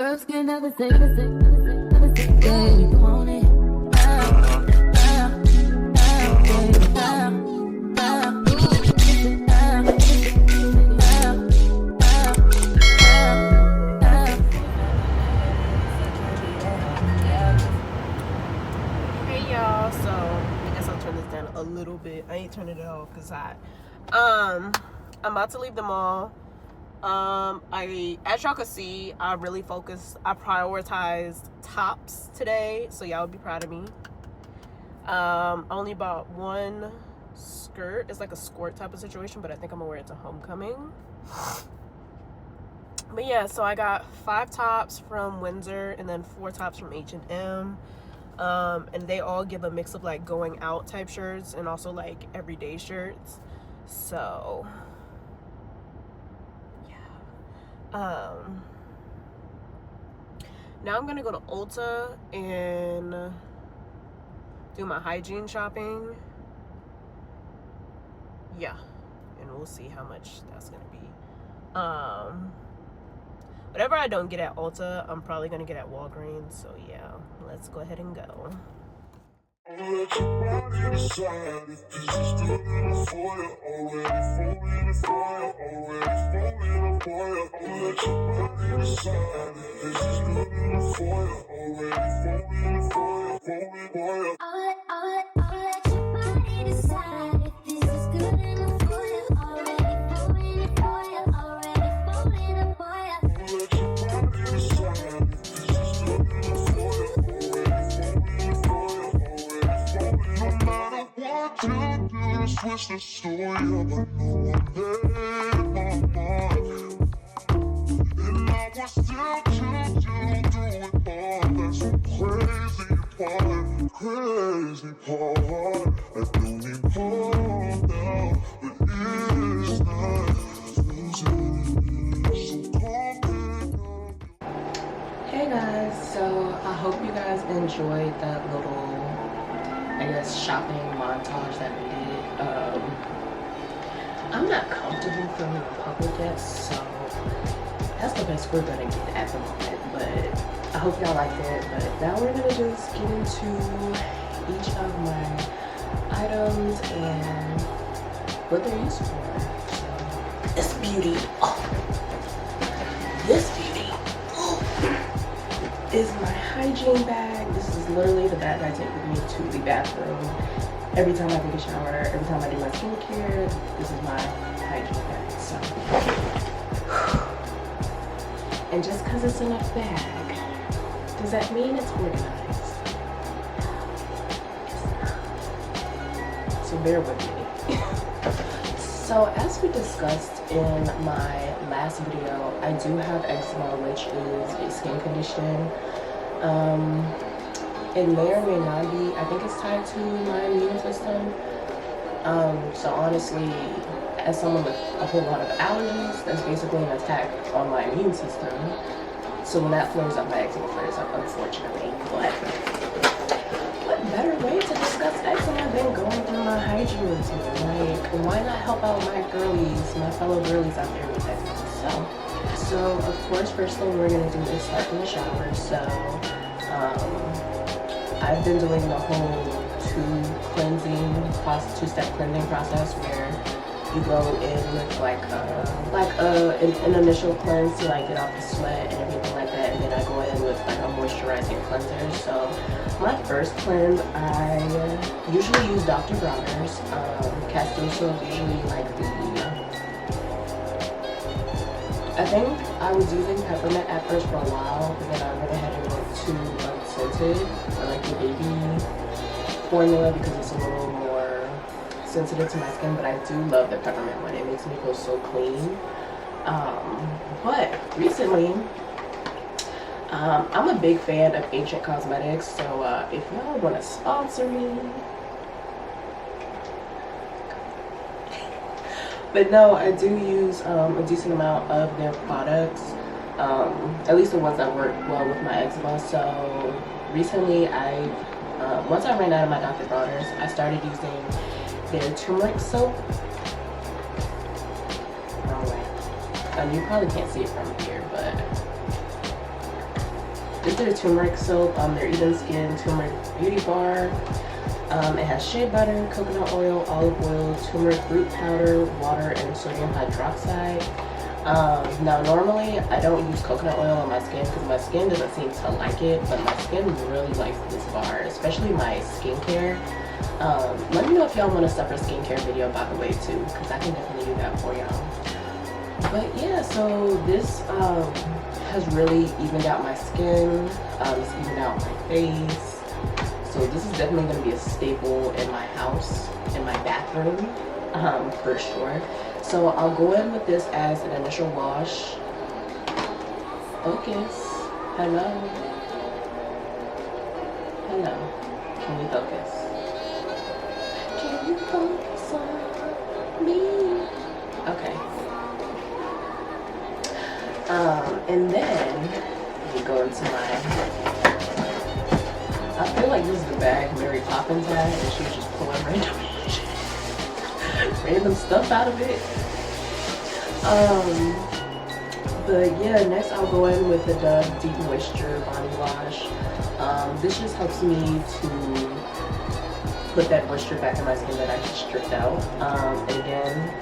Girls can never say, never say, never say, never say, yeah, you want it. Hey y'all, so I guess I'll turn this down a little bit. I ain't turning it off because it's hot. I'm about to leave the mall. As y'all can see, I prioritized tops today, so y'all would be proud of me. I only bought one skirt. It's like a skirt type of situation, but I think I'm gonna wear it to homecoming. But yeah, so I got 5 tops from Windsor and then 4 tops from H&M. And they all give a mix of like going out type shirts and also like everyday shirts. So yeah. Now I'm gonna go to Ulta and do my Hygiene shopping. Yeah, and we'll see how much that's gonna be. Whatever I don't get at Ulta, I'm probably gonna get at Walgreens. So yeah, let's go ahead and go. Switch the story up, I know I made my mind. And I was still too do it all. That's the crazy part. I don't need more now, but it's not so complicated. Hey guys, so I hope you guys enjoyed that little, I guess, shopping montage that we did. I'm not comfortable filming in public yet, so that's the best we're gonna get at the moment. But I hope y'all liked it. But now we're gonna just get into each of my items and what they're used for. So, this beauty, is my Hygiene bag. This is literally the bag I take with me to the bathroom. Every time I take a shower, every time I do my skincare, this is my Hygiene bag. So, and just because it's in a bag, does that mean it's organized? It's not. So bear with me. So as we discussed in my last video, I do have eczema, which is a skin condition. It may or may not be. I think it's tied to my immune system. So honestly, as someone with a whole lot of allergies, that's basically an attack on my immune system. So when that flares up, my eczema flares up, unfortunately. But what better way to discuss eczema than going through my hygiene routine? Like, why not help out my girlies, my fellow girlies out there with eczema? So of course, first thing we're gonna do is start in the shower. So I've been doing the whole two-step cleansing process where you go in with like an initial cleanse to like get off the sweat and everything like that, and then I go in with like a moisturizing cleanser. So my first cleanse, I usually use Dr. Bronner's Castile soap, usually like I think I was using peppermint at first for a while, but then I went ahead and went to unscented, or like the baby formula, because it's a little more sensitive to my skin. But I do love the peppermint one. It makes me feel so clean. But recently, I'm a big fan of Ancient Cosmetics, so if y'all want to sponsor me. But no, I do use a decent amount of their products, at least the ones that work well with my eczema. So recently, once I ran out of my Dr. Bronner's, I started using their turmeric soap. Wrong way. You probably can't see it from here, but This is their turmeric soap, their Even Skin Turmeric Beauty Bar. It has shea butter, coconut oil, olive oil, turmeric root powder, water, and sodium hydroxide. Now normally I don't use coconut oil on my skin because my skin doesn't seem to like it, but my skin really likes this bar, especially my skincare. Let me know if y'all want a separate skincare video, by the way, too, because I can definitely do that for y'all. But yeah, so this has really evened out my skin. It's evened out my face. So this is definitely going to be a staple in my house, in my bathroom, for sure. So I'll go in with this as an initial wash. Focus. Hello. Hello. Can you focus? Can you focus on me? Okay. And then you go into my, I feel like this is the bag Mary Poppins had, and she was just pulling random stuff out of it. But yeah, next I'll go in with the Dove Deep Moisture Body Wash. This just helps me to put that moisture back in my skin that I just stripped out. And again,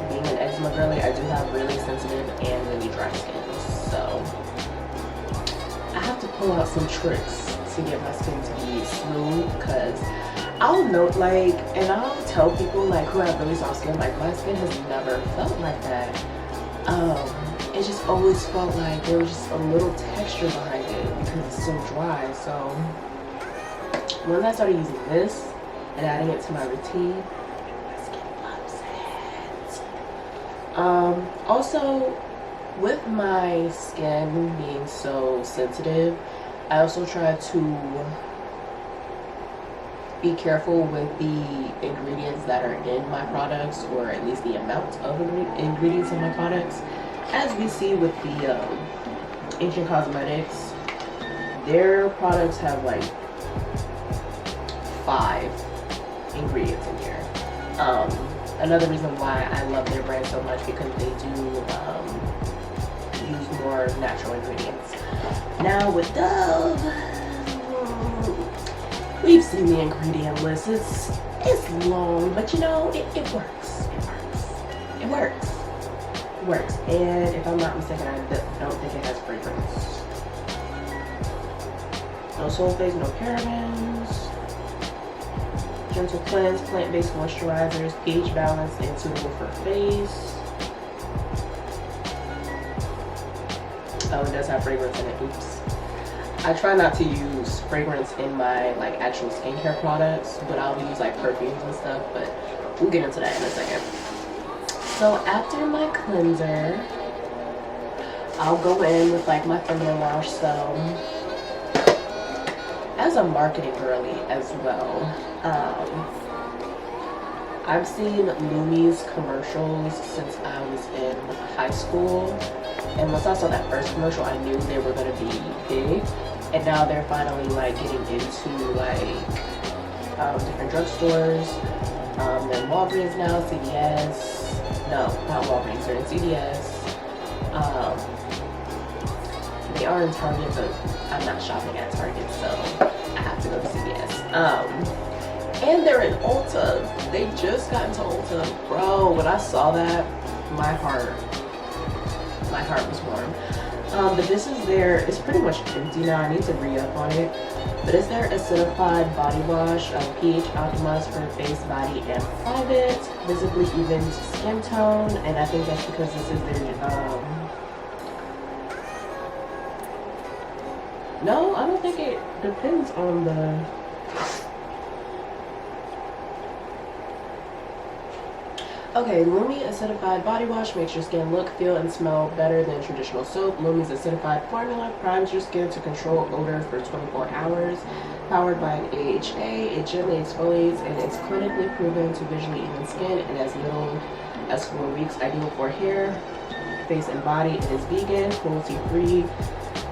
being an eczema girly, I do have really sensitive and really dry skin. So I have to pull out some tricks to get my skin to be smooth, because I'll note, like, and I'll tell people, like, who have really soft skin, like, my skin has never felt like that. It just always felt like there was just a little texture behind it because it's so dry. So once I started using this and adding it to my routine, my skin loves it. Also, with my skin being so sensitive, I also try to be careful with the ingredients that are in my products, or at least the amount of ingredients in my products. As we see with the Ancient Cosmetics, their products have like 5 ingredients in here. Another reason why I love their brand so much, because they do use more natural ingredients. Now with Dove, we've seen the ingredient list. It's long, but you know, it works. It works. It works. And if I'm not mistaken, I don't think it has fragrance. No sulfates, no parabens. Gentle cleanse, plant-based moisturizers, pH balance, and suitable for face. Oh, it does have fragrance in it. Oops. I try not to use fragrance in my like actual skincare products, but I'll use like perfumes and stuff, but we'll get into that in a second. So after my cleanser, I'll go in with like my feminine wash. So as a marketing girly as well, I've seen Lumi's commercials since I was in high school, and once I saw that first commercial, I knew they were going to be big. And now they're finally like getting into like different drugstores. They're in Walgreens now, CVS. No, not Walgreens. They're in CVS. They are in Target, but I'm not shopping at Target, so I have to go to CVS. And they're in Ulta. They just got into Ulta, bro. When I saw that, my heart was warm. But this is their, it's pretty much empty now. I need to re-up on it. But it's their acidified body wash, pH optimized for face, body, and private, visibly even skin tone. And I think that's because this is their, no, I don't think it depends on the, okay, Lumi Acidified Body Wash makes your skin look, feel, and smell better than traditional soap. Lumi's acidified formula primes your skin to control odor for 24 hours. Powered by an AHA, it gently exfoliates and is clinically proven to visually even skin in as little as 4 weeks. Ideal for hair, face, and body. It is vegan, cruelty-free,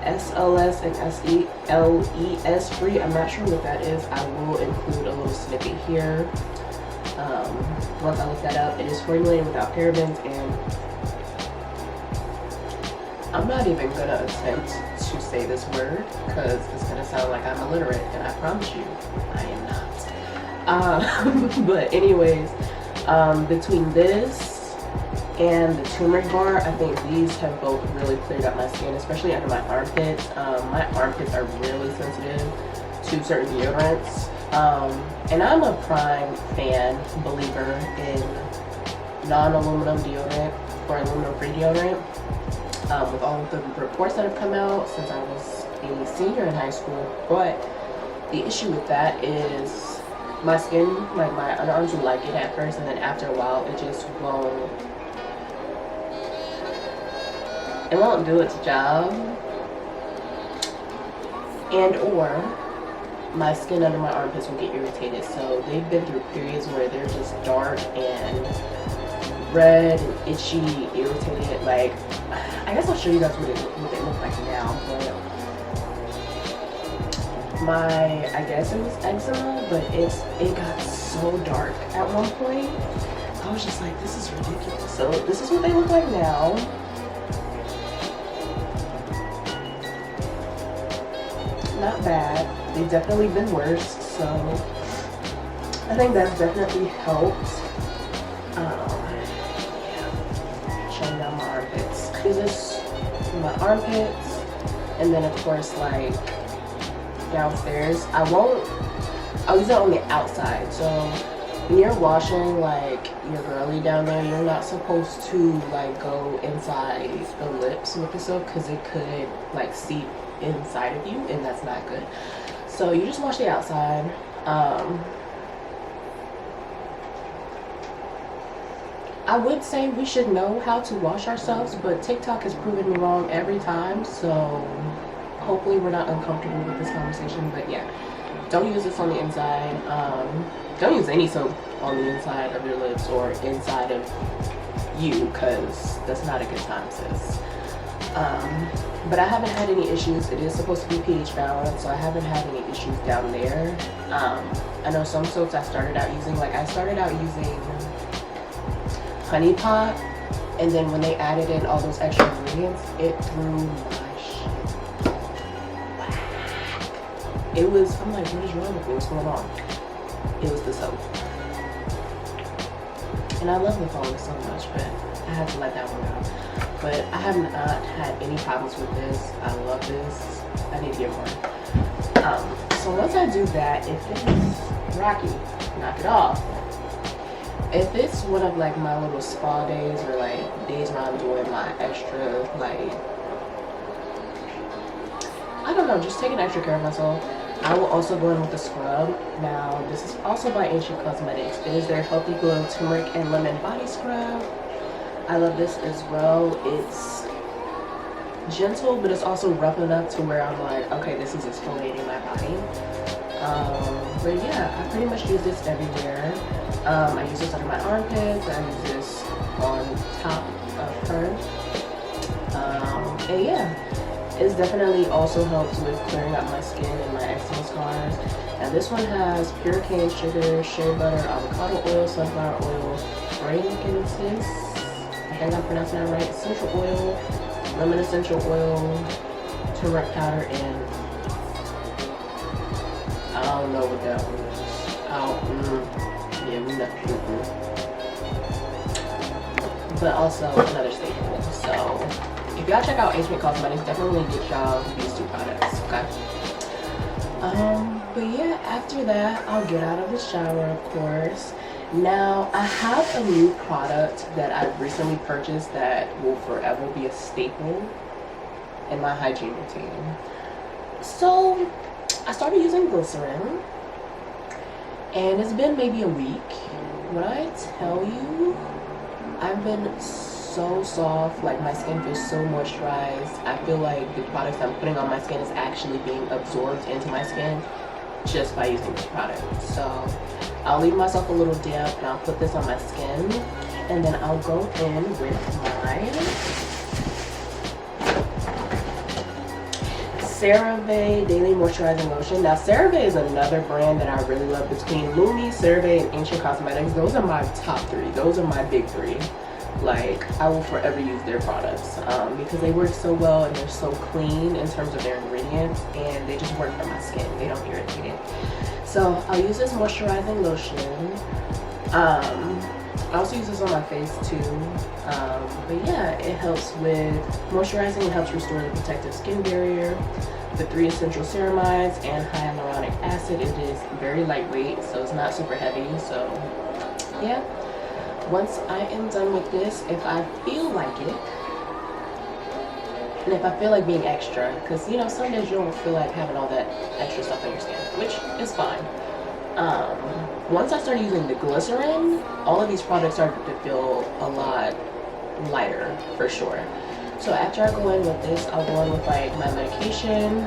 SLS and SLES free. I'm not sure what that is. I will include a little snippet here. Once I look that up, it is formulated without parabens, and I'm not even gonna attempt to say say this word because it's gonna sound like I'm illiterate, and I promise you, I am not. But anyways, between this and the turmeric bar, I think these have both really cleared up my skin, especially under my armpits. My armpits are really sensitive to certain deodorants. And I'm a prime fan, believer in non-aluminum deodorant or aluminum-free deodorant. With all of the reports that have come out since I was a senior in high school. But the issue with that is my skin, like my underarms will like it at first, and then after a while it just won't do its job. And or my skin under my armpits will get irritated. So they've been through periods where they're just dark and red and itchy, irritated. Like, I guess I'll show you guys what they look like now, but I guess it was eczema, but it got so dark at one point. I was just like, this is ridiculous. So this is what they look like now. Not bad. They've definitely been worse, so I think that's definitely helped. Showing down my armpits. This is my armpits, and then of course like downstairs. I'll use it on the outside. So when you're washing like your girly down there, you're not supposed to like go inside the lips with the soap because it could like seep inside of you, and that's not good. So you just wash the outside. I would say we should know how to wash ourselves, but TikTok has proven me wrong every time, so hopefully we're not uncomfortable with this conversation. But yeah, don't use this on the inside. Don't use any soap on the inside of your lips or inside of you, because that's not a good time, sis. But I haven't had any issues. It is supposed to be pH balanced, so I haven't had any issues down there. I know some soaps I started out using Honey Pot, and then when they added in all those extra ingredients, it threw my shit whack. I'm like, what is wrong with me? What's going on? It was the soap. And I love the foam so much, but I had to let that one go. But I have not had any problems with this. I love this. I need to get more. So once I do that, if it's rocky, knock it off. If it's one of like my little spa days or like days where I'm doing my extra, like, I don't know, just taking extra care of myself, I will also go in with a scrub. Now, this is also by Ancient Cosmetics. It is their Healthy Glow Turmeric and Lemon Body Scrub. I love this as well. It's gentle, but it's also rough enough to where I'm like, okay, this is exfoliating my body. But yeah, I pretty much use this everywhere. I use this under my armpits. I use this on top of her. And yeah, it's definitely also helps with clearing up my skin and my eczema scars. And this one has pure cane sugar, shea butter, avocado oil, sunflower oil, frankincense, I think I'm pronouncing that right, essential oil, lemon essential oil, turmeric powder, and I don't know what that one is. But also another staple. So if y'all check out Ancient Cosmetics, definitely get y'all these two products, okay? But yeah, after that, I'll get out of the shower, of course. Now, I have a new product that I've recently purchased that will forever be a staple in my hygiene routine. So, I started using glycerin, and it's been maybe a week. When I tell you, I've been so soft, like my skin feels so moisturized. I feel like the products I'm putting on my skin is actually being absorbed into my skin just by using this product. So I'll leave myself a little damp and I'll put this on my skin, and then I'll go in with my CeraVe Daily Moisturizing Lotion. Now, CeraVe is another brand that I really love. Between Lumi, CeraVe, and Ancient Cosmetics, those are my top three. Those are my big three. Like, I will forever use their products because they work so well and they're so clean in terms of their ingredients, and they just work for my skin. They don't irritate it. So I'll use this moisturizing lotion. I also use this on my face too. But yeah, it helps with moisturizing. It helps restore the protective skin barrier. The 3 essential ceramides and hyaluronic acid. It is very lightweight, so it's not super heavy. So yeah, once I am done with this, if I feel like it, and if I feel like being extra, because you know, some days you don't feel like having all that extra stuff on your skin, which is fine. Once I started using the glycerin, all of these products started to feel a lot lighter for sure. So after I go in with this, I'll go in with like my medication,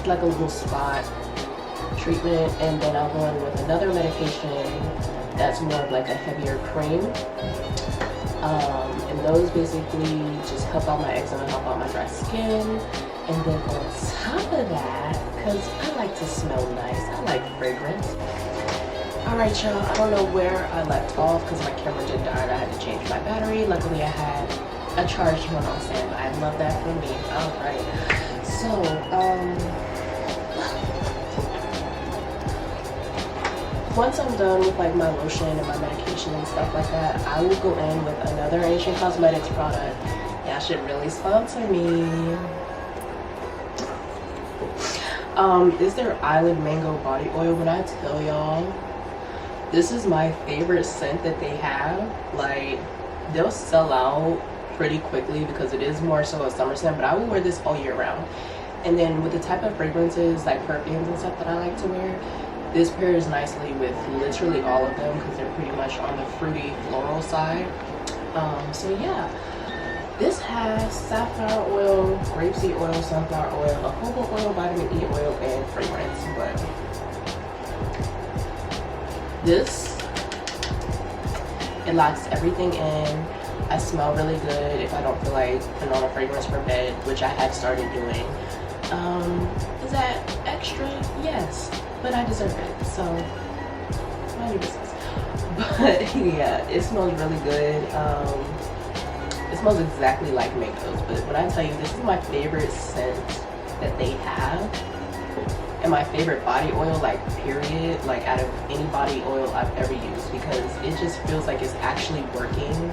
like a little spot treatment, and then I'll go in with another medication that's more of like a heavier cream. And those basically just help out my eczema, help out my dry skin. And then on top of that, because I like to smell nice, I like fragrance. Alright y'all, I don't know where I left off because my camera just died. I had to change my battery. Luckily I had a charged one on standby. I love that for me. Alright, so once I'm done with like my lotion and my medication and stuff like that, I will go in with another Asian Cosmetics product. Y'all should really sponsor me. Is their Island Mango Body Oil. When I tell y'all, this is my favorite scent that they have. Like, they'll sell out pretty quickly because it is more so a summer scent, but I will wear this all year round. And then with the type of fragrances, like perfumes and stuff that I like to wear, this pairs nicely with literally all of them because they're pretty much on the fruity floral side. So yeah, this has safflower oil, grapeseed oil, sunflower oil, jojoba oil, vitamin E oil, and fragrance. But this, it locks everything in. I smell really good if I don't feel like putting on a fragrance for bed, which I have started doing. Is that extra? Yes, but I deserve it, so mind your business. But yeah, it smells really good. It smells exactly like mangoes, but when I tell you, this is my favorite scent that they have, and my favorite body oil, like period, like out of any body oil I've ever used, because it just feels like it's actually working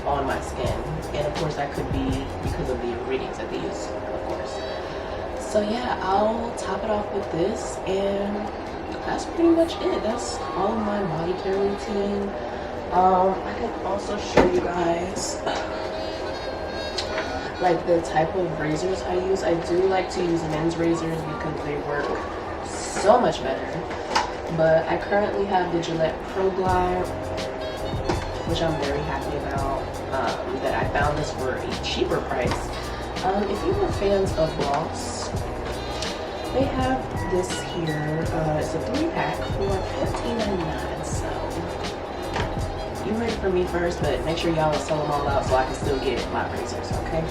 on my skin. And of course that could be because of the ingredients that they use, of course. So yeah, I'll top it off with this, and that's pretty much it. That's all of my body care routine. I can also show you guys like the type of razors I use. I do like to use men's razors because they work so much better. But I currently have the Gillette Pro Glide, which I'm very happy about, that I found this for a cheaper price. If you are fans of gloss, they have this here. It's a 3-pack for $14.99. So you heard it from me first, but make sure y'all sell them all out so I can still get my razors, okay?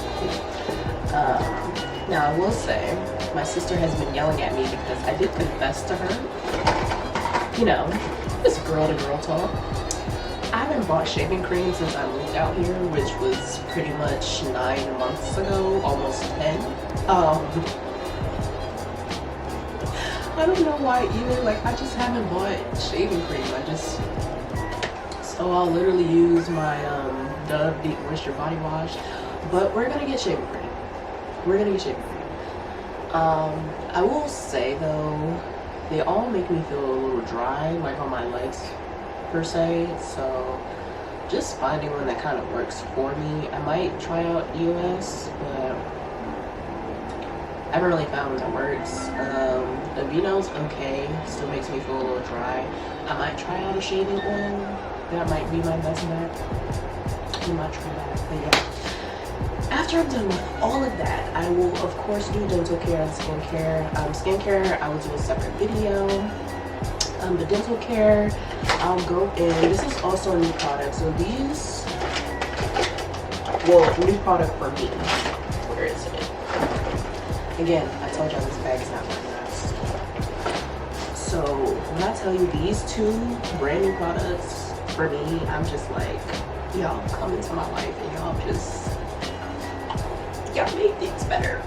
Now I will say, my sister has been yelling at me because I did confess to her, you know, this girl to girl talk. I haven't bought shaving cream since I moved out here, which was pretty much 9 months ago, almost 10. I don't know why either, like I just haven't bought shaving cream. So I'll literally use my Dove Deep Moisture Body Wash, but we're gonna get shaving cream. I will say though, they all make me feel a little dry, like on my legs per se, so just finding one that kind of works for me. I might try out EOS, but I haven't really found one that works. Aveeno's okay, still makes me feel a little dry. I might try out a shaving oil. That might be my best bet. I might try that, but yeah. After I'm done with all of that, I will of course do dental care and skincare. Skincare, I will do a separate video. The dental care, I'll go in. This is also a new product. So these, well, new product for me. Where is it? Again, I told y'all this bag is not organized. So when I tell you these two brand new products, for me, I'm just like, y'all come into my life and y'all make things better.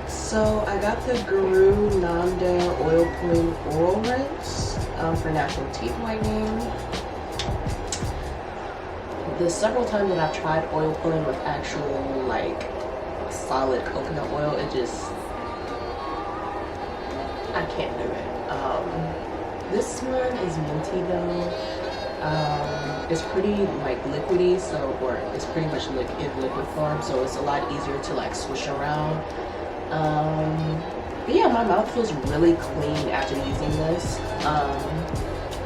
So I got the Guru Nanda Oil Pulling Oral Rinse for natural teeth whitening. The several times that I've tried oil pulling with actual like solid coconut oil, I can't do it. This one is minty though. It's pretty like liquidy, or it's pretty much in liquid form, so it's a lot easier to like swish around. But yeah, my mouth feels really clean after using this.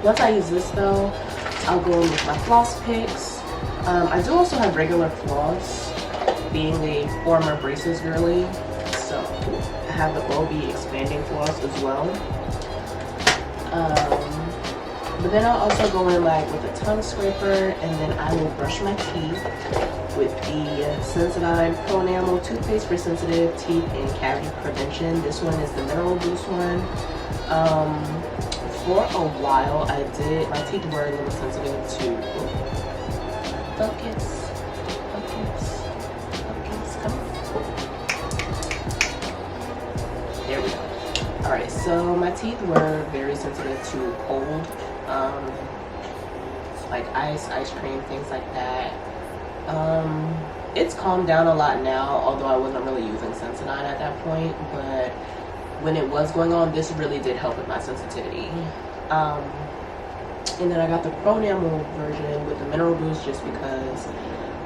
Once I use this though, I'll go in with my floss picks. I do also have regular floss, being a former braces girly, so I have the OB expanding floss as well. But then I'll also go in like with a tongue scraper, and then I will brush my teeth with the Sensodyne Pro Enamel toothpaste for sensitive teeth and cavity prevention. This one is the Mineral Boost one. For a while my teeth were a little sensitive to focus, come on. There we go. Alright, so my teeth were very sensitive to cold, like ice cream, things like that. It's calmed down a lot now, although I wasn't really using Sensodyne at that point, but when it was going on, this really did help with my sensitivity. And then I got the Pro Enamel version with the Mineral Boost just because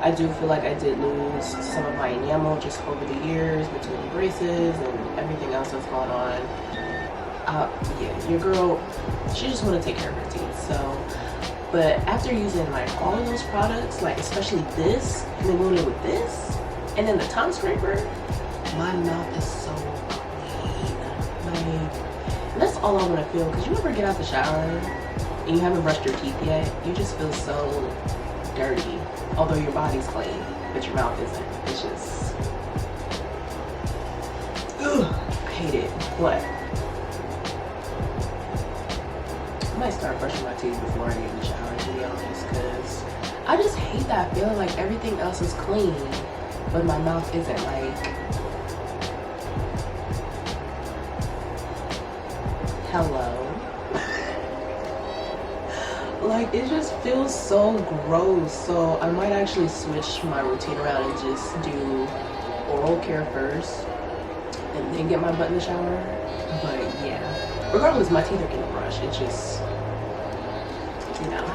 I do feel like I did lose some of my enamel just over the years between the braces and everything else that's going on. Yeah, your girl, she just want to take care of her teeth. So, but after using like all of those products, like especially this, and then going in with this, and then the tongue scraper, my mouth is so clean. Like, and that's all I want to feel. Cause you ever get out the shower and you haven't brushed your teeth yet, you just feel so dirty. Although your body's clean, but your mouth isn't. It's just, ugh, I hate it. What? I might start brushing my teeth before I get in the shower, to be honest, because I just hate that feeling like everything else is clean, but my mouth isn't. Like, hello? Like, it just feels so gross. So I might actually switch my routine around and just do oral care first and then get my butt in the shower. But yeah, regardless, my teeth are getting brushed. It's just, you know.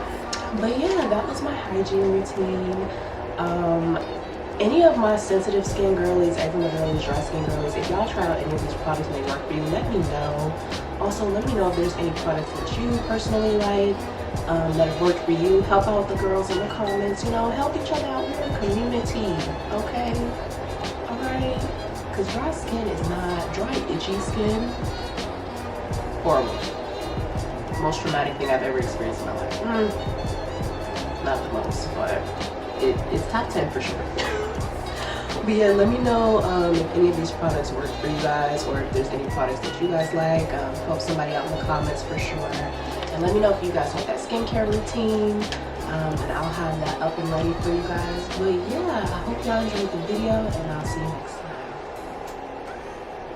But yeah, that was my hygiene routine. Any of my sensitive skin girlies, eczema girlies, dry skin girlies, if y'all try out any of these products and they work for you, let me know. Also, let me know if there's any products that you personally like, that have worked for you. Help out the girls in the comments, you know, help each other out. We're a community, okay? Alright? Because dry skin is not, dry, itchy skin, horrible. Most traumatic thing I've ever experienced in my life. Not the most, but it's top 10 for sure. But yeah, let me know if any of these products work for you guys, or if there's any products that you guys like. Help somebody out in the comments for sure. And let me know if you guys want that skincare routine, and I'll have that up and ready for you guys. But yeah, I hope y'all enjoyed the video, and I'll see you next time.